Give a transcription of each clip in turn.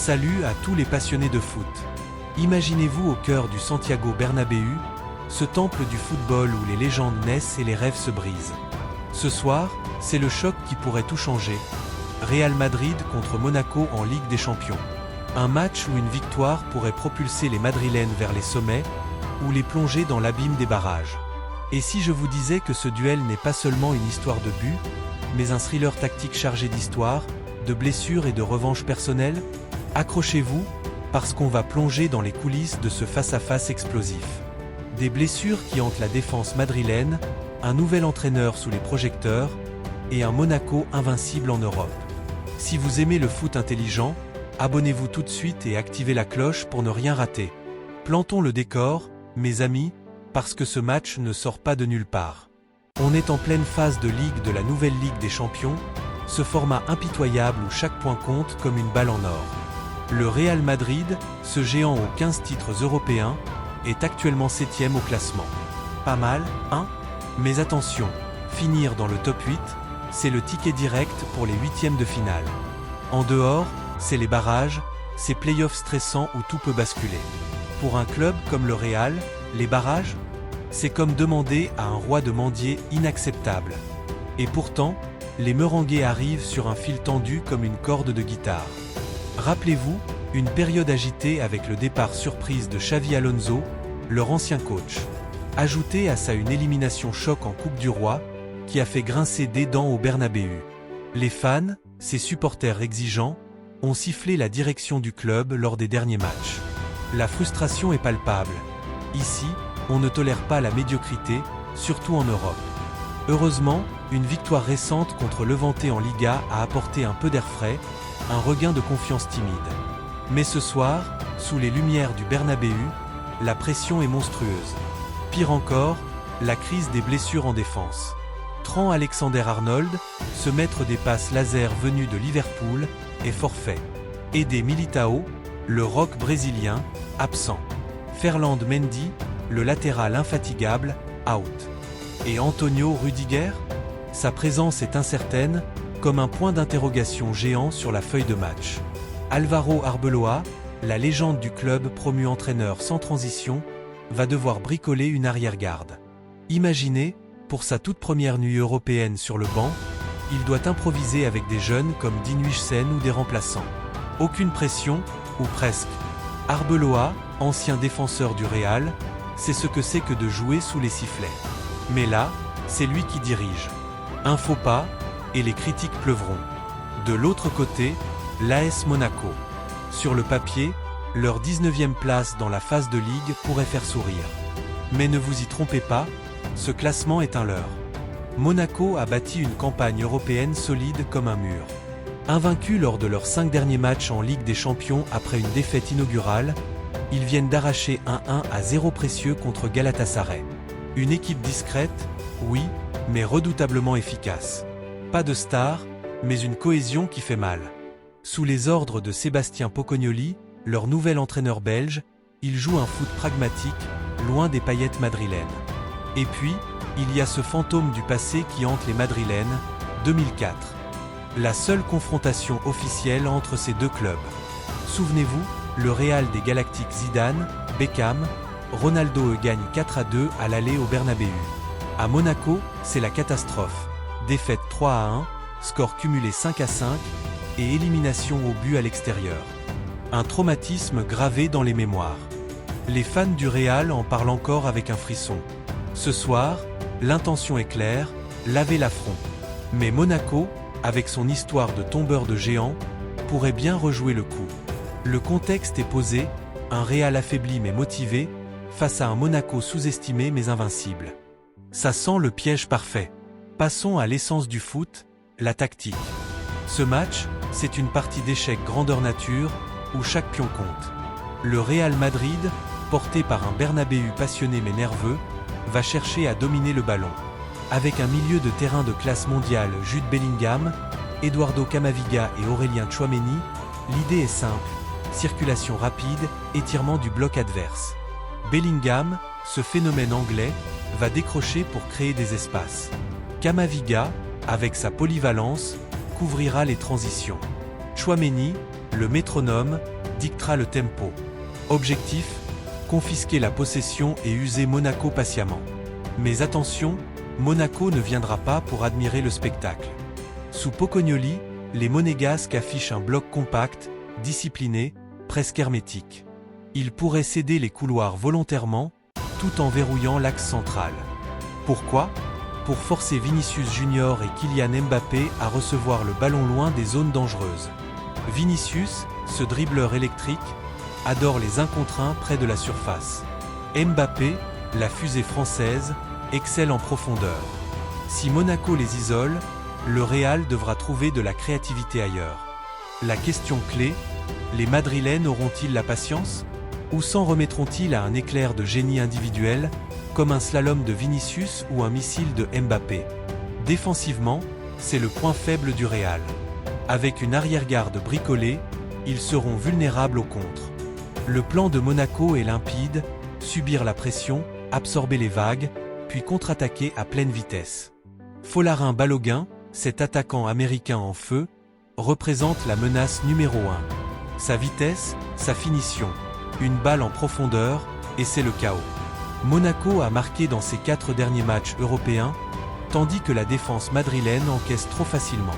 Salut à tous les passionnés de foot. Imaginez-vous au cœur du Santiago Bernabéu, ce temple du football où les légendes naissent et les rêves se brisent. Ce soir, c'est le choc qui pourrait tout changer. Real Madrid contre Monaco en Ligue des Champions. Un match où une victoire pourrait propulser les Madrilènes vers les sommets, ou les plonger dans l'abîme des barrages. Et si je vous disais que ce duel n'est pas seulement une histoire de but, mais un thriller tactique chargé d'histoire, de blessures et de revanche personnelle? Accrochez-vous, parce qu'on va plonger dans les coulisses de ce face-à-face explosif. Des blessures qui hantent la défense madrilène, un nouvel entraîneur sous les projecteurs, et un Monaco invincible en Europe. Si vous aimez le foot intelligent, abonnez-vous tout de suite et activez la cloche pour ne rien rater. Plantons le décor, mes amis, parce que ce match ne sort pas de nulle part. On est en pleine phase de Ligue de la nouvelle Ligue des Champions, ce format impitoyable où chaque point compte comme une balle en or. Le Real Madrid, ce géant aux 15 titres européens, est actuellement 7e au classement. Pas mal, hein? Mais attention, finir dans le top 8, c'est le ticket direct pour les huitièmes de finale. En dehors, c'est les barrages, ces playoffs stressants où tout peut basculer. Pour un club comme le Real, les barrages, c'est comme demander à un roi de mendier inacceptable. Et pourtant, les Merengues arrivent sur un fil tendu comme une corde de guitare. Rappelez-vous, une période agitée avec le départ surprise de Xavi Alonso, leur ancien coach. Ajoutez à ça une élimination choc en Coupe du Roi, qui a fait grincer des dents au Bernabéu. Les fans, ces supporters exigeants, ont sifflé la direction du club lors des derniers matchs. La frustration est palpable. Ici, on ne tolère pas la médiocrité, surtout en Europe. Heureusement, une victoire récente contre Levante en Liga a apporté un peu d'air frais, un regain de confiance timide. Mais ce soir, sous les lumières du Bernabéu, la pression est monstrueuse. Pire encore, la crise des blessures en défense. Trent Alexander-Arnold, ce maître des passes laser venu de Liverpool, est forfait. Eder Militão, le rock brésilien, absent. Ferland Mendy, le latéral infatigable, out. Et Antonio Rudiger? Sa présence est incertaine, comme un point d'interrogation géant sur la feuille de match. Álvaro Arbeloa, la légende du club promu entraîneur sans transition, va devoir bricoler une arrière-garde. Imaginez, pour sa toute première nuit européenne sur le banc, il doit improviser avec des jeunes comme Dean Huijsen ou des remplaçants. Aucune pression, ou presque. Arbeloa, ancien défenseur du Real, sait ce que c'est que de jouer sous les sifflets. Mais là, c'est lui qui dirige. Un faux pas, et les critiques pleuvront. De l'autre côté, l'AS Monaco. Sur le papier, leur 19e place dans la phase de Ligue pourrait faire sourire. Mais ne vous y trompez pas, ce classement est un leurre. Monaco a bâti une campagne européenne solide comme un mur. Invaincus lors de leurs 5 derniers matchs en Ligue des Champions après une défaite inaugurale, ils viennent d'arracher un 1-0 précieux contre Galatasaray. Une équipe discrète, oui, mais redoutablement efficace. Pas de star, mais une cohésion qui fait mal. Sous les ordres de Sébastien Pocognoli, leur nouvel entraîneur belge, ils jouent un foot pragmatique, loin des paillettes madrilènes. Et puis, il y a ce fantôme du passé qui hante les Madrilènes, 2004. La seule confrontation officielle entre ces deux clubs. Souvenez-vous, le Real des Galactiques Zidane, Beckham, Ronaldo gagne 4-2 à l'aller au Bernabéu. À Monaco, c'est la catastrophe. Défaite 3-1, score cumulé 5-5, et élimination au but à l'extérieur. Un traumatisme gravé dans les mémoires. Les fans du Real en parlent encore avec un frisson. Ce soir, l'intention est claire, laver l'affront. Mais Monaco, avec son histoire de tombeur de géants, pourrait bien rejouer le coup. Le contexte est posé, un Real affaibli mais motivé, face à un Monaco sous-estimé mais invincible. Ça sent le piège parfait. Passons à l'essence du foot, la tactique. Ce match, c'est une partie d'échecs grandeur nature, où chaque pion compte. Le Real Madrid, porté par un Bernabéu passionné mais nerveux, va chercher à dominer le ballon. Avec un milieu de terrain de classe mondiale Jude Bellingham, Eduardo Camavinga et Aurélien Tchouaméni, l'idée est simple, circulation rapide, étirement du bloc adverse. Bellingham, ce phénomène anglais, va décrocher pour créer des espaces. Camavinga, avec sa polyvalence, couvrira les transitions. Tchouaméni, le métronome, dictera le tempo. Objectif, confisquer la possession et user Monaco patiemment. Mais attention, Monaco ne viendra pas pour admirer le spectacle. Sous Pocognoli, les Monégasques affichent un bloc compact, discipliné, presque hermétique. Ils pourraient céder les couloirs volontairement, tout en verrouillant l'axe central. Pourquoi ? Pour forcer Vinicius Junior et Kylian Mbappé à recevoir le ballon loin des zones dangereuses. Vinicius, ce dribbleur électrique, adore les 1 contre 1 près de la surface. Mbappé, la fusée française, excelle en profondeur. Si Monaco les isole, le Real devra trouver de la créativité ailleurs. La question clé, les Madrilènes auront-ils la patience ? Ou s'en remettront-ils à un éclair de génie individuel, comme un slalom de Vinicius ou un missile de Mbappé ? Défensivement, c'est le point faible du Real. Avec une arrière-garde bricolée, ils seront vulnérables au contre. Le plan de Monaco est limpide, subir la pression, absorber les vagues, puis contre-attaquer à pleine vitesse. Folarin Balogun, cet attaquant américain en feu, représente la menace numéro 1. Sa vitesse, sa finition, une balle en profondeur, et c'est le chaos. Monaco a marqué dans ses 4 derniers matchs européens, tandis que la défense madrilène encaisse trop facilement.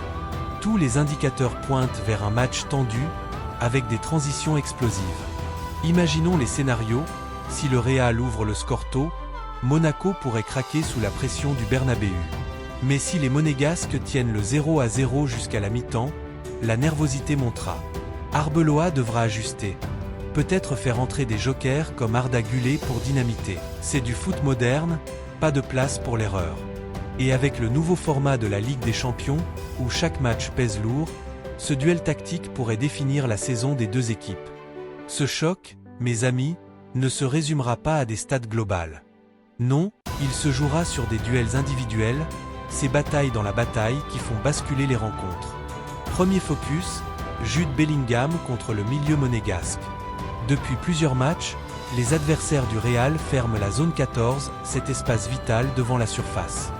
Tous les indicateurs pointent vers un match tendu, avec des transitions explosives. Imaginons les scénarios, si le Real ouvre le score tôt, Monaco pourrait craquer sous la pression du Bernabéu. Mais si les Monégasques tiennent le 0-0 jusqu'à la mi-temps, la nervosité montera. Arbeloa devra ajuster. Peut-être faire entrer des jokers comme Arda Güler pour dynamiter. C'est du foot moderne, pas de place pour l'erreur. Et avec le nouveau format de la Ligue des Champions, où chaque match pèse lourd, ce duel tactique pourrait définir la saison des 2 équipes. Ce choc, mes amis, ne se résumera pas à des stats globales. Non, il se jouera sur des duels individuels, ces batailles dans la bataille qui font basculer les rencontres. Premier focus, Jude Bellingham contre le milieu monégasque. Depuis plusieurs matchs, les adversaires du Real ferment la zone 14, cet espace vital devant la surface.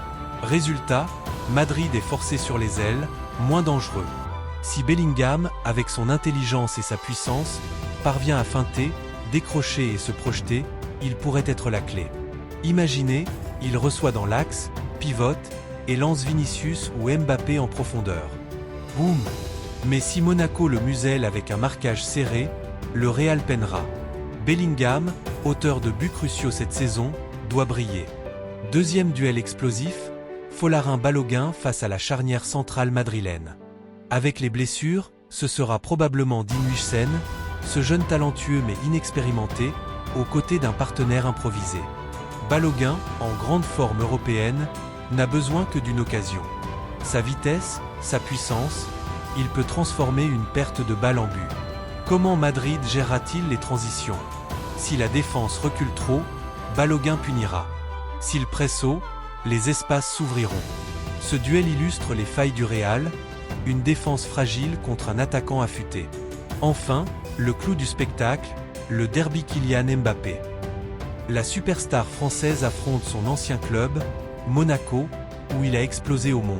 Résultat, Madrid est forcé sur les ailes, moins dangereux. Si Bellingham, avec son intelligence et sa puissance, parvient à feinter, décrocher et se projeter, il pourrait être la clé. Imaginez, il reçoit dans l'axe, pivote, et lance Vinicius ou Mbappé en profondeur. Boum! Mais si Monaco le muselle avec un marquage serré, le Real peinera. Bellingham, auteur de buts cruciaux cette saison, doit briller. Deuxième duel explosif, Folarin Balogun face à la charnière centrale madrilène. Avec les blessures, ce sera probablement Dean Huijsen, ce jeune talentueux mais inexpérimenté, aux côtés d'un partenaire improvisé. Balogun, en grande forme européenne, n'a besoin que d'une occasion. Sa vitesse, sa puissance, il peut transformer une perte de balle en but. Comment Madrid gérera-t-il les transitions? Si la défense recule trop, Balogun punira. S'il presse haut, les espaces s'ouvriront. Ce duel illustre les failles du Real, une défense fragile contre un attaquant affûté. Enfin, le clou du spectacle, le derby Kylian Mbappé. La superstar française affronte son ancien club, Monaco, où il a explosé au monde.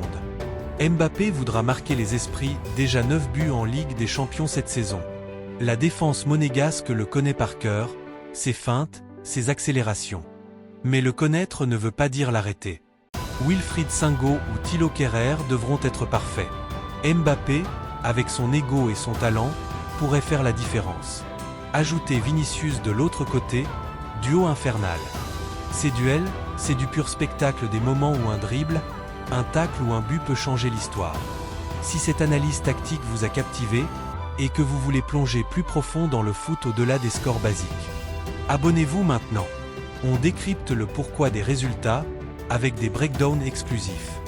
Mbappé voudra marquer les esprits, déjà 9 buts en Ligue des Champions cette saison. La défense monégasque le connaît par cœur, ses feintes, ses accélérations. Mais le connaître ne veut pas dire l'arrêter. Wilfried Singo ou Thilo Kehrer devront être parfaits. Mbappé, avec son ego et son talent, pourrait faire la différence. Ajoutez Vinicius de l'autre côté, duo infernal. Ces duels, c'est du pur spectacle, des moments où un dribble, un tacle ou un but peut changer l'histoire. Si cette analyse tactique vous a captivé, et que vous voulez plonger plus profond dans le foot au-delà des scores basiques, abonnez-vous maintenant. On décrypte le pourquoi des résultats, avec des breakdowns exclusifs.